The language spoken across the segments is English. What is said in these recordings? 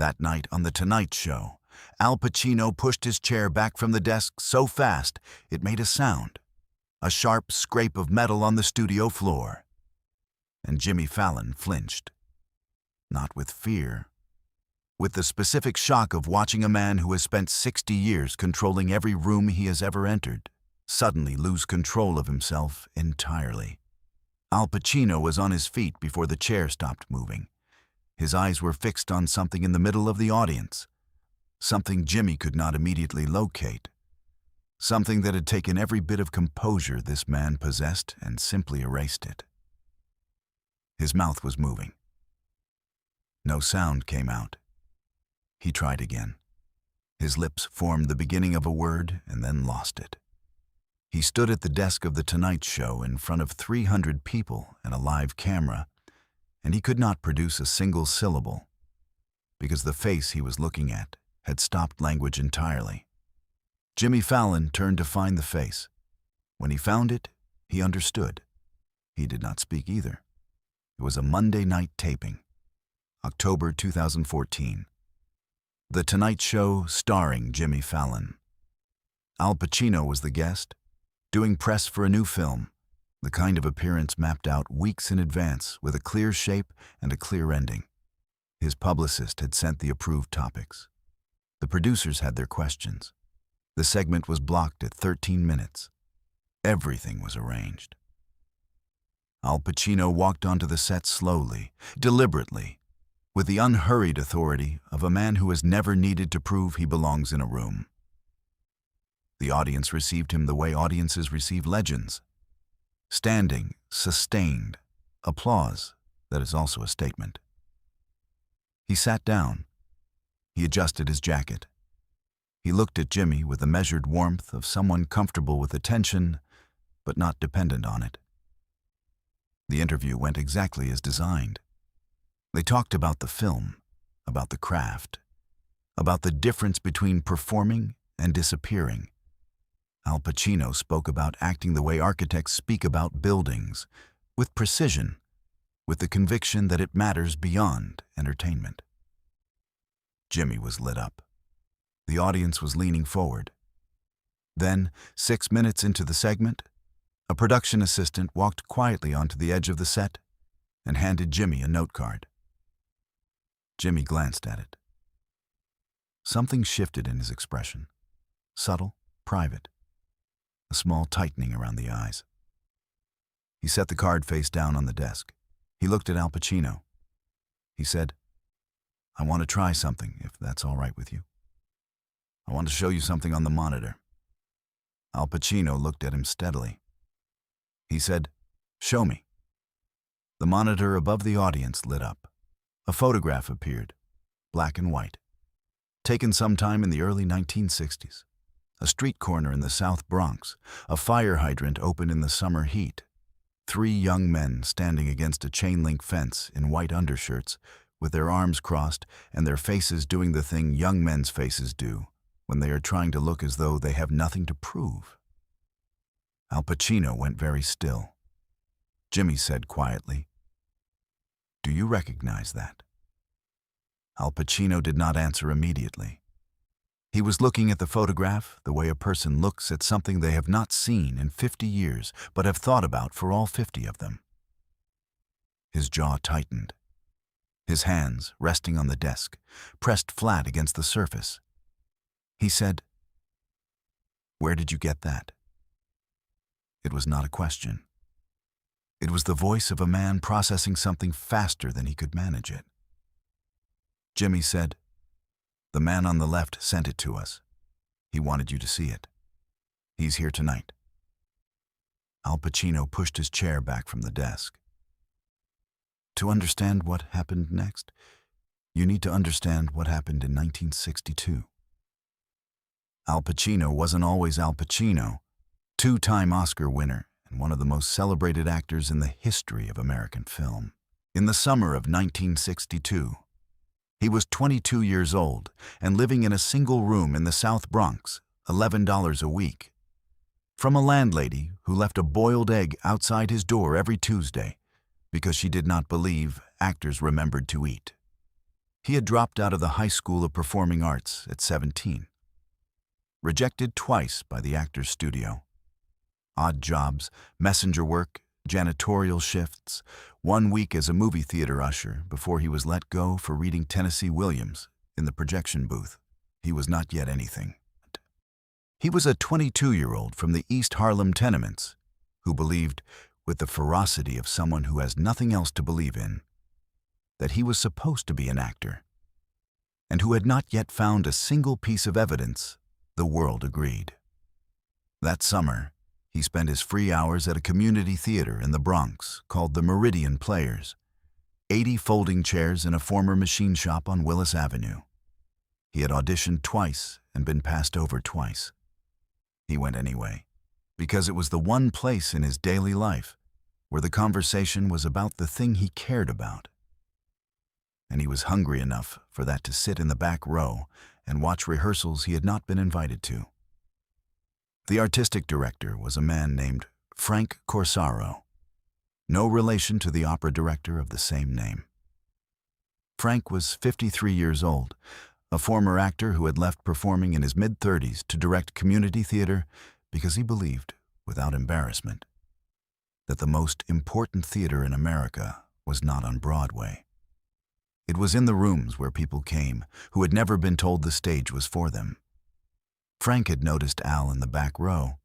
That night on The Tonight Show, Al Pacino pushed his chair back from the desk so fast it made a sound, a sharp scrape of metal on the studio floor. And Jimmy Fallon flinched. Not with fear, with the specific shock of watching a man who has spent 60 years controlling every room he has ever entered suddenly lose control of himself entirely. Al Pacino was on his feet before the chair stopped moving. His eyes were fixed on something in the middle of the audience, something Jimmy could not immediately locate, something that had taken every bit of composure this man possessed and simply erased it. His mouth was moving. No sound came out. He tried again. His lips formed the beginning of a word and then lost it. He stood at the desk of The Tonight Show in front of 300 people and a live camera, and he could not produce a single syllable, because the face he was looking at had stopped language entirely. Jimmy Fallon turned to find the face. When he found it, he understood. He did not speak either. It was a Monday night taping, October 2014. The Tonight Show starring Jimmy Fallon. Al Pacino was the guest, doing press for a new film, the kind of appearance mapped out weeks in advance with a clear shape and a clear ending. His publicist had sent the approved topics. The producers had their questions. The segment was blocked at 13 minutes. Everything was arranged. Al Pacino walked onto the set slowly, deliberately, with the unhurried authority of a man who has never needed to prove he belongs in a room. The audience received him the way audiences receive legends. Standing, sustained, applause that is also a statement. He sat down. He adjusted his jacket. He looked at Jimmy with the measured warmth of someone comfortable with attention, but not dependent on it. The interview went exactly as designed. They talked about the film, about the craft, about the difference between performing and disappearing. Al Pacino spoke about acting the way architects speak about buildings, with precision, with the conviction that it matters beyond entertainment. Jimmy was lit up. The audience was leaning forward. Then, 6 minutes into the segment, a production assistant walked quietly onto the edge of the set and handed Jimmy a note card. Jimmy glanced at it. Something shifted in his expression, subtle, private, a small tightening around the eyes. He set the card face down on the desk. He looked at Al Pacino. He said, "I want to try something, if that's all right with you. I want to show you something on the monitor." Al Pacino looked at him steadily. He said, "Show me." The monitor above the audience lit up. A photograph appeared, black and white, taken sometime in the early 1960s. A street corner in the South Bronx, a fire hydrant open in the summer heat, 3 young men standing against a chain-link fence in white undershirts, with their arms crossed and their faces doing the thing young men's faces do when they are trying to look as though they have nothing to prove. Al Pacino went very still. Jimmy said quietly, "Do you recognize that?" Al Pacino did not answer immediately. He was looking at the photograph the way a person looks at something they have not seen in 50 years, but have thought about for all 50 of them. His jaw tightened. His hands, resting on the desk, pressed flat against the surface. He said, "Where did you get that?" It was not a question. It was the voice of a man processing something faster than he could manage it. Jimmy said, "The man on the left sent it to us. He wanted you to see it. He's here tonight." Al Pacino pushed his chair back from the desk. To understand what happened next, you need to understand what happened in 1962. Al Pacino wasn't always Al Pacino, 2-time Oscar winner and one of the most celebrated actors in the history of American film. In the summer of 1962, he was 22 years old and living in a single room in the South Bronx, $11 a week, from a landlady who left a boiled egg outside his door every Tuesday because she did not believe actors remembered to eat. He had dropped out of the High School of Performing Arts at 17. Rejected twice by the actor's studio. Odd jobs, messenger work, janitorial shifts, 1 week as a movie theater usher before he was let go for reading Tennessee Williams in the projection booth. He was not yet anything. He was a 22-year-old from the East Harlem tenements who believed, with the ferocity of someone who has nothing else to believe in, that he was supposed to be an actor, and who had not yet found a single piece of evidence the world agreed. That summer, he spent his free hours at a community theater in the Bronx called the Meridian Players, 80 folding chairs in a former machine shop on Willis Avenue. He had auditioned twice and been passed over twice. He went anyway, because it was the one place in his daily life where the conversation was about the thing he cared about. And he was hungry enough for that to sit in the back row and watch rehearsals he had not been invited to. The artistic director was a man named Frank Corsaro, no relation to the opera director of the same name. Frank was 53 years old, a former actor who had left performing in his mid-30s to direct community theater because he believed, without embarrassment, that the most important theater in America was not on Broadway. It was in the rooms where people came who had never been told the stage was for them. Frank had noticed Al in the back row.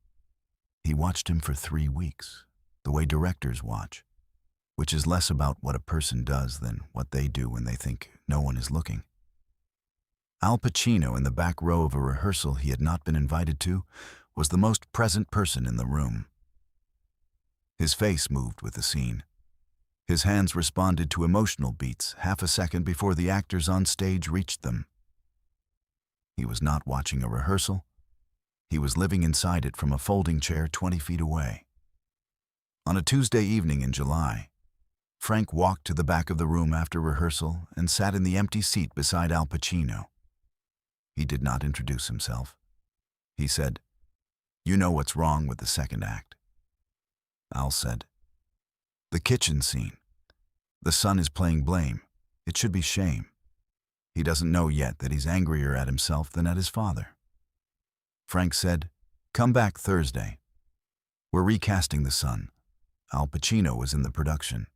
He watched him for 3 weeks, the way directors watch, which is less about what a person does than what they do when they think no one is looking. Al Pacino in the back row of a rehearsal he had not been invited to was the most present person in the room. His face moved with the scene. His hands responded to emotional beats half a second before the actors on stage reached them. He was not watching a rehearsal. He was living inside it from a folding chair 20 feet away. On a Tuesday evening in July, Frank walked to the back of the room after rehearsal and sat in the empty seat beside Al Pacino. He did not introduce himself. He said, "You know what's wrong with the second act." Al said, "The kitchen scene. The son is playing blame. It should be shame. He doesn't know yet that he's angrier at himself than at his father." Frank said, "Come back Thursday. We're recasting the son." Al Pacino was in the production.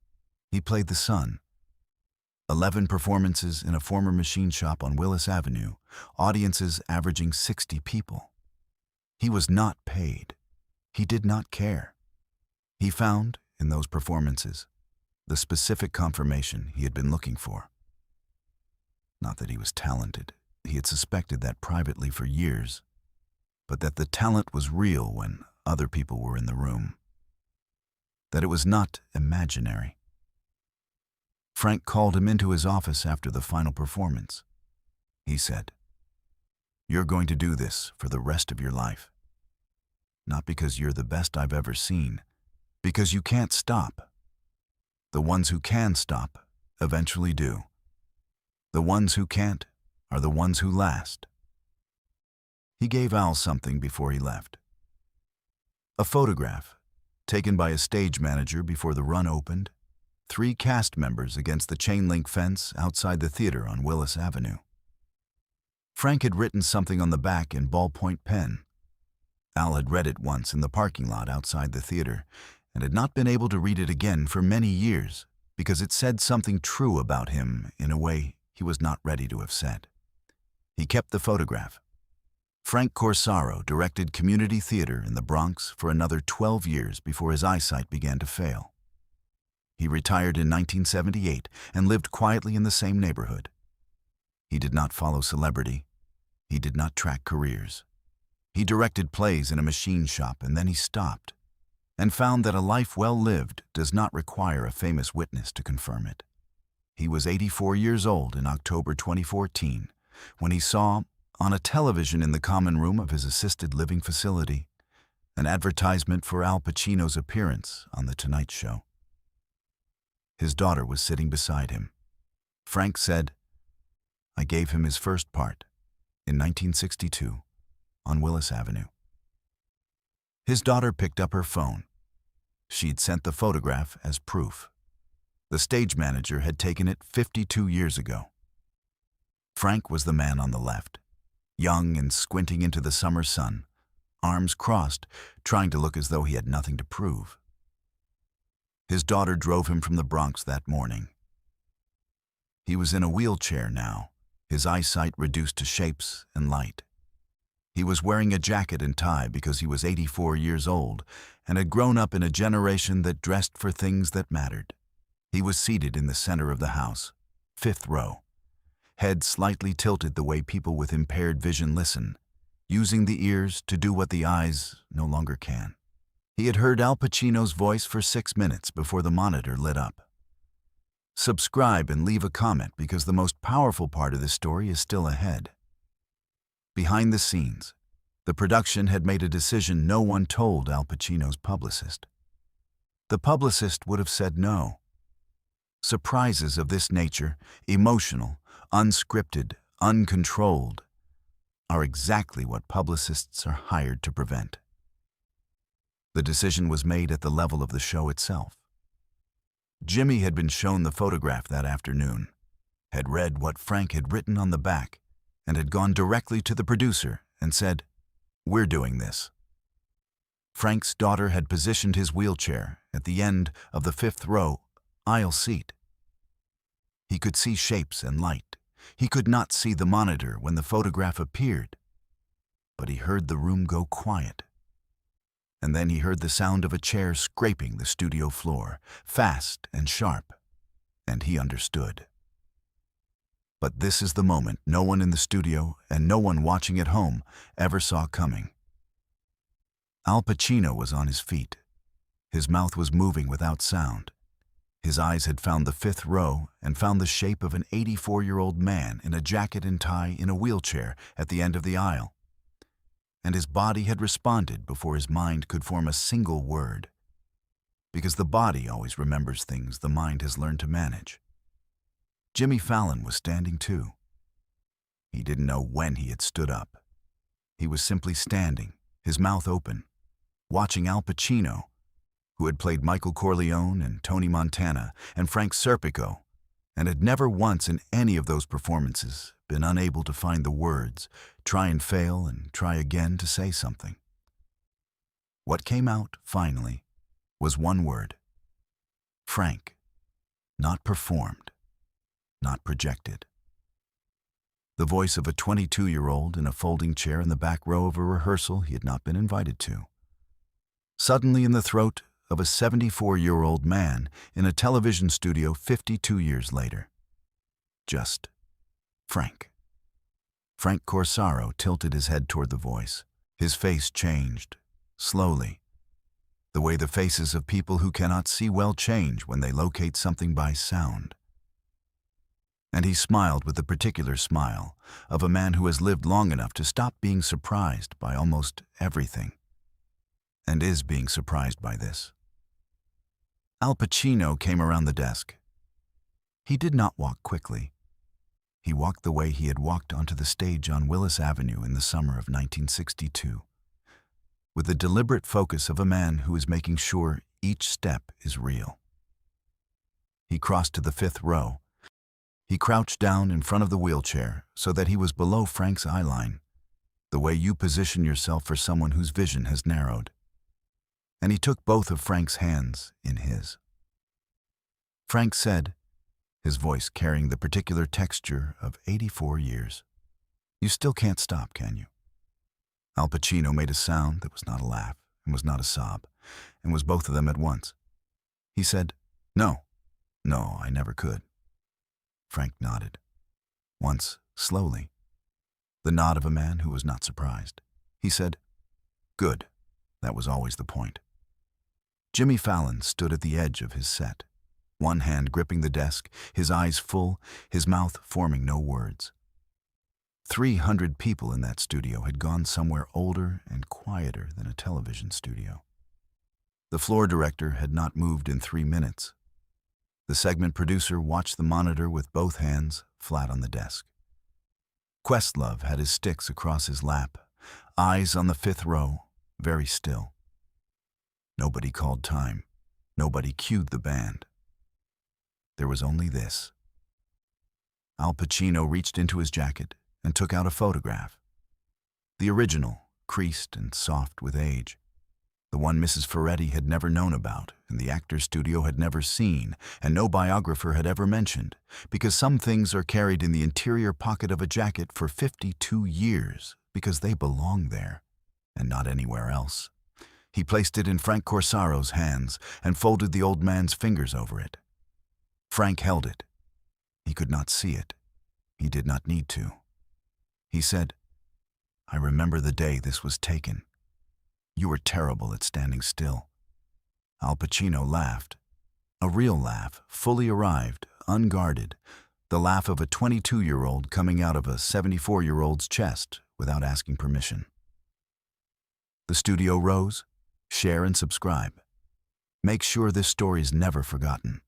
He played the son. 11 performances in a former machine shop on Willis Avenue, audiences averaging 60 people. He was not paid. He did not care. He found, in those performances, the specific confirmation he had been looking for. Not that he was talented. He had suspected that privately for years, but that the talent was real when other people were in the room. That it was not imaginary. Frank called him into his office after the final performance. He said, "You're going to do this for the rest of your life. Not because you're the best I've ever seen, because you can't stop. The ones who can stop eventually do. The ones who can't are the ones who last." He gave Al something before he left. A photograph, taken by a stage manager before the run opened, 3 cast members against the chain-link fence outside the theater on Willis Avenue. Frank had written something on the back in ballpoint pen. Al had read it once in the parking lot outside the theater and had not been able to read it again for many years because it said something true about him in a way he was not ready to have said. He kept the photograph. Frank Corsaro directed community theater in the Bronx for another 12 years before his eyesight began to fail. He retired in 1978 and lived quietly in the same neighborhood. He did not follow celebrity. He did not track careers. He directed plays in a machine shop and then he stopped and found that a life well lived does not require a famous witness to confirm it. He was 84 years old in October 2014 when he saw, on a television in the common room of his assisted living facility, an advertisement for Al Pacino's appearance on The Tonight Show. His daughter was sitting beside him. Frank said, "I gave him his first part in 1962 on Willis Avenue." His daughter picked up her phone. She'd sent the photograph as proof. The stage manager had taken it 52 years ago. Frank was the man on the left, young and squinting into the summer sun, arms crossed, trying to look as though he had nothing to prove. His daughter drove him from the Bronx that morning. He was in a wheelchair now, his eyesight reduced to shapes and light. He was wearing a jacket and tie because he was 84 years old and had grown up in a generation that dressed for things that mattered. He was seated in the center of the house, 5th row, head slightly tilted the way people with impaired vision listen, using the ears to do what the eyes no longer can. He had heard Al Pacino's voice for 6 minutes before the monitor lit up. Subscribe and leave a comment because the most powerful part of this story is still ahead. Behind the scenes, the production had made a decision no one told Al Pacino's publicist. The publicist would have said no. Surprises of this nature, emotional, unscripted, uncontrolled, are exactly what publicists are hired to prevent. The decision was made at the level of the show itself. Jimmy had been shown the photograph that afternoon, had read what Frank had written on the back, and had gone directly to the producer and said, "We're doing this." Frank's daughter had positioned his wheelchair at the end of the 5th row aisle seat. He could see shapes and light. He could not see the monitor when the photograph appeared, but he heard the room go quiet. And then he heard the sound of a chair scraping the studio floor, fast and sharp, and he understood. But this is the moment no one in the studio and no one watching at home ever saw coming. Al Pacino was on his feet. His mouth was moving without sound. His eyes had found the 5th row and found the shape of an 84-year-old man in a jacket and tie in a wheelchair at the end of the aisle. And his body had responded before his mind could form a single word. Because the body always remembers things the mind has learned to manage. Jimmy Fallon was standing too. He didn't know when he had stood up. He was simply standing, his mouth open, watching Al Pacino, who had played Michael Corleone and Tony Montana and Frank Serpico, and had never once in any of those performances been unable to find the words, try and fail and try again to say something. What came out, finally, was one word. Frank. Not performed. Not projected. The voice of a 22-year-old in a folding chair in the back row of a rehearsal he had not been invited to. Suddenly in the throat of a 74-year-old man in a television studio 52 years later. Just Frank. Frank Corsaro tilted his head toward the voice. His face changed, slowly, the way the faces of people who cannot see well change when they locate something by sound. And he smiled with the particular smile of a man who has lived long enough to stop being surprised by almost everything, and is being surprised by this. Al Pacino came around the desk. He did not walk quickly. He walked the way he had walked onto the stage on Willis Avenue in the summer of 1962, with the deliberate focus of a man who is making sure each step is real. He crossed to the 5th row. He crouched down in front of the wheelchair so that he was below Frank's eye line, the way you position yourself for someone whose vision has narrowed. And he took both of Frank's hands in his. Frank said, his voice carrying the particular texture of 84 years, "You still can't stop, can you?" Al Pacino made a sound that was not a laugh and was not a sob, and was both of them at once. He said, "No, I never could." Frank nodded. Once, slowly. The nod of a man who was not surprised. He said, "Good. That was always the point." Jimmy Fallon stood at the edge of his set, one hand gripping the desk, his eyes full, his mouth forming no words. 300 people in that studio had gone somewhere older and quieter than a television studio. The floor director had not moved in 3 minutes. The segment producer watched the monitor with both hands flat on the desk. Questlove had his sticks across his lap, eyes on the 5th row, very still. Nobody called time. Nobody cued the band. There was only this. Al Pacino reached into his jacket and took out a photograph. The original, creased and soft with age. The one Mrs. Ferretti had never known about, and the actor's studio had never seen, and no biographer had ever mentioned, because some things are carried in the interior pocket of a jacket for 52 years, because they belong there, and not anywhere else. He placed it in Frank Corsaro's hands and folded the old man's fingers over it. Frank held it. He could not see it. He did not need to. He said, "I remember the day this was taken. You were terrible at standing still." Al Pacino laughed. A real laugh, fully arrived, unguarded. The laugh of a 22-year-old coming out of a 74-year-old's chest without asking permission. The studio rose. Share and subscribe. Make sure this story's never forgotten.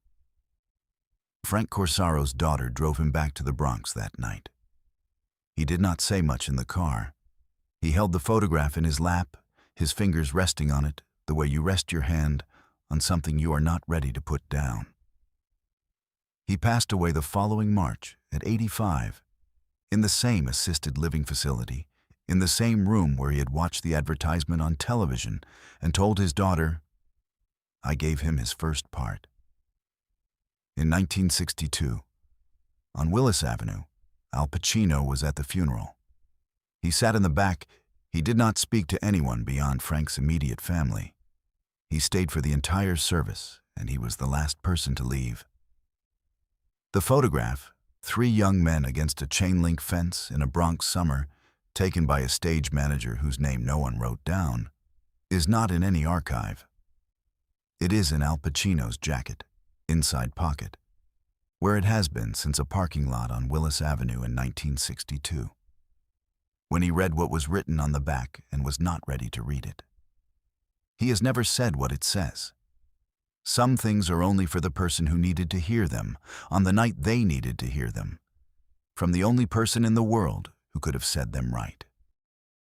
Frank Corsaro's daughter drove him back to the Bronx that night. He did not say much in the car. He held the photograph in his lap, his fingers resting on it, the way you rest your hand on something you are not ready to put down. He passed away the following March at 85, in the same assisted living facility, in the same room where he had watched the advertisement on television and told his daughter, "I gave him his first part." In 1962, on Willis Avenue, Al Pacino was at the funeral. He sat in the back. He did not speak to anyone beyond Frank's immediate family. He stayed for the entire service, and he was the last person to leave. The photograph, 3 young men against a chain-link fence in a Bronx summer, taken by a stage manager whose name no one wrote down, is not in any archive. It is in Al Pacino's jacket, inside pocket, where it has been since a parking lot on Willis Avenue in 1962. When he read what was written on the back and was not ready to read it. He has never said what it says. Some things are only for the person who needed to hear them, on the night they needed to hear them, from the only person in the world who could have said them right.